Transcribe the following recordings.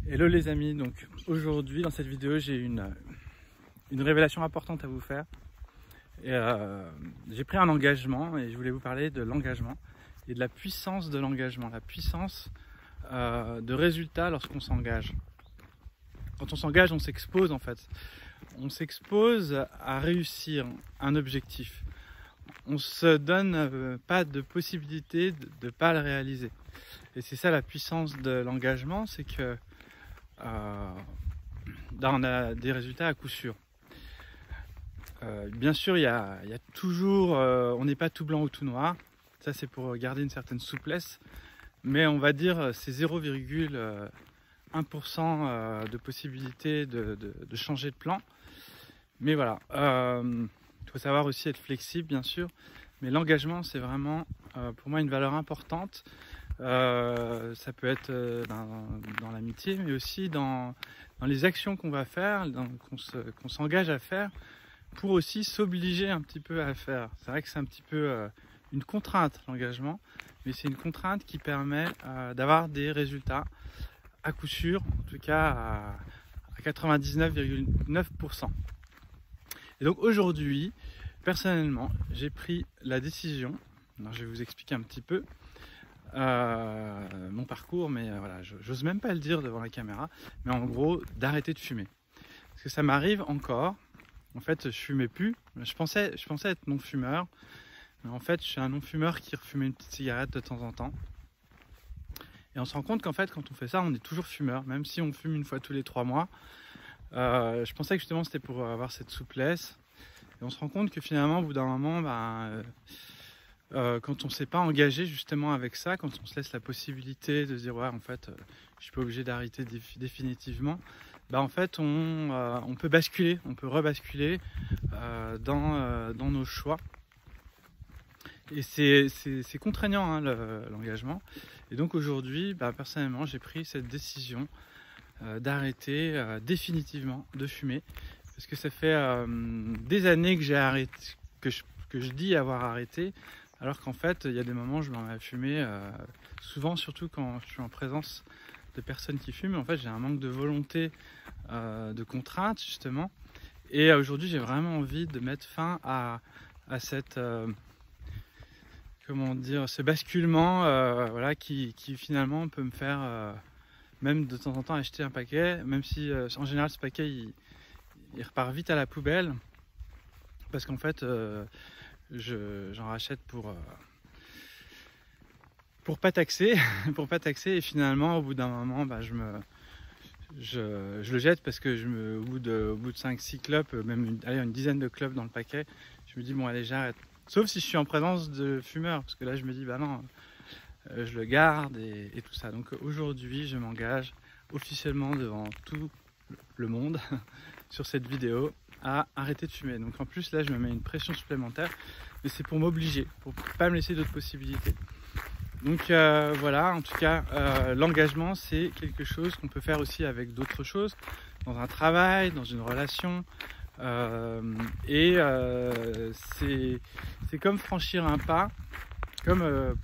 Hello les amis, donc aujourd'hui dans cette vidéo j'ai une révélation importante à vous faire. J'ai pris un engagement et je voulais vous parler de l'engagement et de la puissance de l'engagement, la puissance de résultat lorsqu'on s'engage. Quand on s'engage, on s'expose en fait. On s'expose à réussir un objectif. On ne se donne pas de possibilité de ne pas le réaliser. Et c'est ça la puissance de l'engagement, c'est que on a des résultats à coup sûr. Bien sûr, il y a toujours, on n'est pas tout blanc ou tout noir. Ça, c'est pour garder une certaine souplesse. Mais on va dire c'est 0,1% de possibilité de changer de plan. Mais voilà, il faut savoir aussi être flexible, bien sûr. Mais l'engagement, c'est vraiment pour moi une valeur importante. Ça peut être dans l'amitié, mais aussi dans les actions qu'on va faire, qu'on s'engage à faire, pour aussi s'obliger un petit peu à faire. C'est vrai que c'est un petit peu une contrainte, l'engagement, mais c'est une contrainte qui permet d'avoir des résultats à coup sûr, en tout cas à 99,9%. Et donc aujourd'hui, personnellement, j'ai pris la décision, alors je vais vous expliquer un petit peu mon parcours, mais voilà, j'ose même pas le dire devant la caméra, mais en gros, d'arrêter de fumer. Parce que ça m'arrive encore. En fait, je fumais plus. Je pensais être non-fumeur, mais en fait, je suis un non-fumeur qui refumait une petite cigarette de temps en temps. Et on se rend compte qu'en fait, quand on fait ça, on est toujours fumeur, même si on fume une fois tous les 3 mois. Je pensais que justement, c'était pour avoir cette souplesse. Et on se rend compte que finalement, au bout d'un moment, quand on ne s'est pas engagé justement avec ça, quand on se laisse la possibilité de se dire ouais, en fait je suis pas obligé d'arrêter définitivement, en fait on peut basculer, on peut rebasculer dans nos choix. Et c'est contraignant hein, l'engagement. Et donc aujourd'hui, personnellement, j'ai pris cette décision d'arrêter définitivement de fumer, parce que ça fait des années que j'ai arrêté, que je dis avoir arrêté. Alors qu'en fait, il y a des moments où je m'en mets à fumer, souvent, surtout quand je suis en présence de personnes qui fument. En fait, j'ai un manque de volonté, de contrainte, justement. Et aujourd'hui, j'ai vraiment envie de mettre fin à cette, comment dire, ce basculement voilà, qui finalement peut me faire, même de temps en temps, acheter un paquet, même si en général, ce paquet, il repart vite à la poubelle. Parce qu'en fait, j'en rachète pour pas taxer pour pas taxer, et finalement au bout d'un moment je le jette, parce que au bout de 5-6 clopes, même une dizaine de clopes dans le paquet, je me dis bon allez, j'arrête, sauf si je suis en présence de fumeurs, parce que là je me dis non, je le garde et tout ça. Donc aujourd'hui je m'engage officiellement devant tout le monde sur cette vidéo à arrêter de fumer. Donc en plus là je me mets une pression supplémentaire, mais c'est pour m'obliger, pour pas me laisser d'autres possibilités. Donc voilà, en tout cas l'engagement, c'est quelque chose qu'on peut faire aussi avec d'autres choses, dans un travail, dans une relation, c'est comme franchir un pas, comme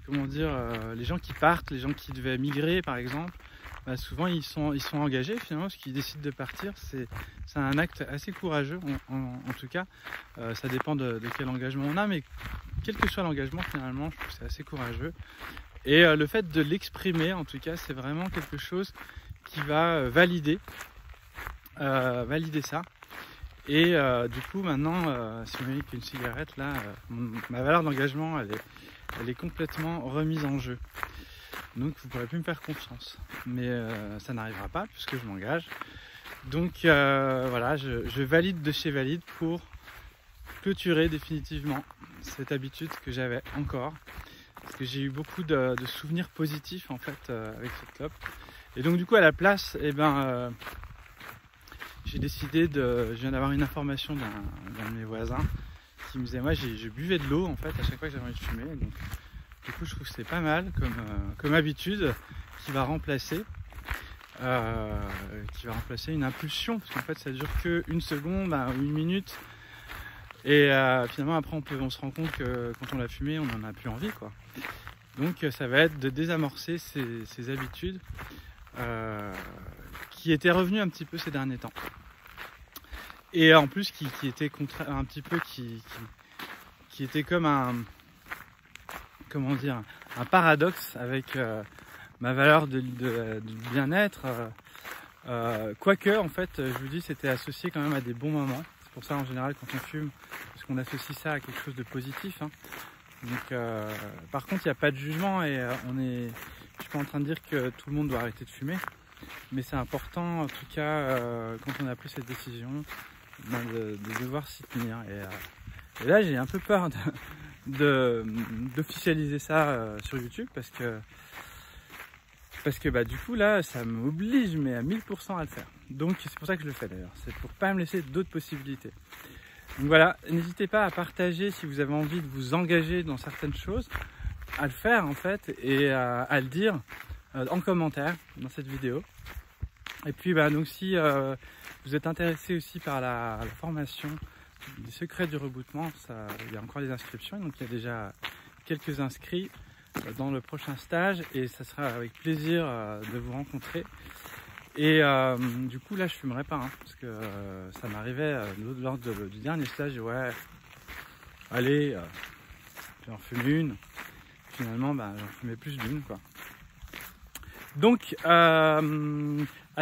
comment dire, les gens qui partent, les gens qui devaient migrer par exemple, souvent ils sont engagés finalement, parce qu'ils décident de partir. C'est un acte assez courageux en tout cas. Ça dépend de quel engagement on a, mais quel que soit l'engagement, finalement je trouve que c'est assez courageux. Et le fait de l'exprimer, en tout cas, c'est vraiment quelque chose qui va valider ça. Et du coup maintenant, si vous voyez qu'une cigarette là, ma valeur d'engagement elle est complètement remise en jeu. Donc vous ne pourrez plus me faire confiance, mais ça n'arrivera pas puisque je m'engage. Donc voilà, je valide de chez Valide pour clôturer définitivement cette habitude que j'avais encore, parce que j'ai eu beaucoup de souvenirs positifs en fait avec cette clope. Et donc du coup à la place, j'ai décidé je viens d'avoir une information d'un de mes voisins qui me disait moi je buvais de l'eau en fait à chaque fois que j'avais envie de fumer. Donc du coup je trouve que c'est pas mal comme habitude qui va remplacer une impulsion, parce qu'en fait ça dure que 1 seconde ou 1 minute, et finalement après on se rend compte que quand on l'a fumé on n'en a plus envie quoi. Donc ça va être de désamorcer ces habitudes qui était revenu un petit peu ces derniers temps. Et en plus qui était un petit peu qui était comme un, comment dire, un paradoxe avec ma valeur de bien-être. Quoique en fait je vous dis c'était associé quand même à des bons moments. C'est pour ça en général quand on fume, parce qu'on associe ça à quelque chose de positif, hein. Donc par contre il n'y a pas de jugement et je suis pas en train de dire que tout le monde doit arrêter de fumer, mais c'est important en tout cas quand on a pris cette décision de devoir s'y tenir. Et là j'ai un peu peur d'officialiser ça sur YouTube parce que bah, du coup là ça m'oblige mais à 1000% à le faire. Donc c'est pour ça que je le fais d'ailleurs, c'est pour pas me laisser d'autres possibilités. Donc voilà, n'hésitez pas à partager si vous avez envie de vous engager dans certaines choses, à le faire en fait et à le dire en commentaire dans cette vidéo. Et puis bah, donc si vous êtes intéressé aussi par la formation des secrets du rebootement, il y a encore des inscriptions, donc il y a déjà quelques inscrits dans le prochain stage et ça sera avec plaisir de vous rencontrer. Et du coup là je fumerai pas, hein, parce que ça m'arrivait lors du dernier stage, ouais, allez, j'en fume une, finalement bah, j'en fumais plus d'une quoi. Donc à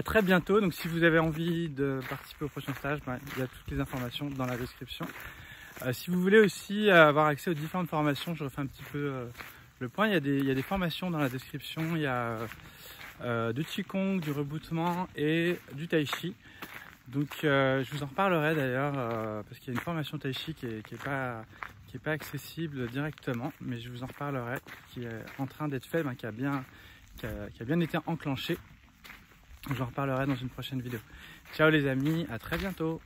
très bientôt. Donc si vous avez envie de participer au prochain stage, bah, il y a toutes les informations dans la description. Si vous voulez aussi avoir accès aux différentes formations, je refais un petit peu le point, il y a des formations dans la description, il y a du Qigong, du rebootement et du Tai Chi. Donc je vous en reparlerai d'ailleurs parce qu'il y a une formation Tai Chi qui est pas accessible directement, mais je vous en reparlerai, qui est en train d'être fait, qui a bien été enclenché. J'en reparlerai dans une prochaine vidéo. Ciao les amis, à très bientôt.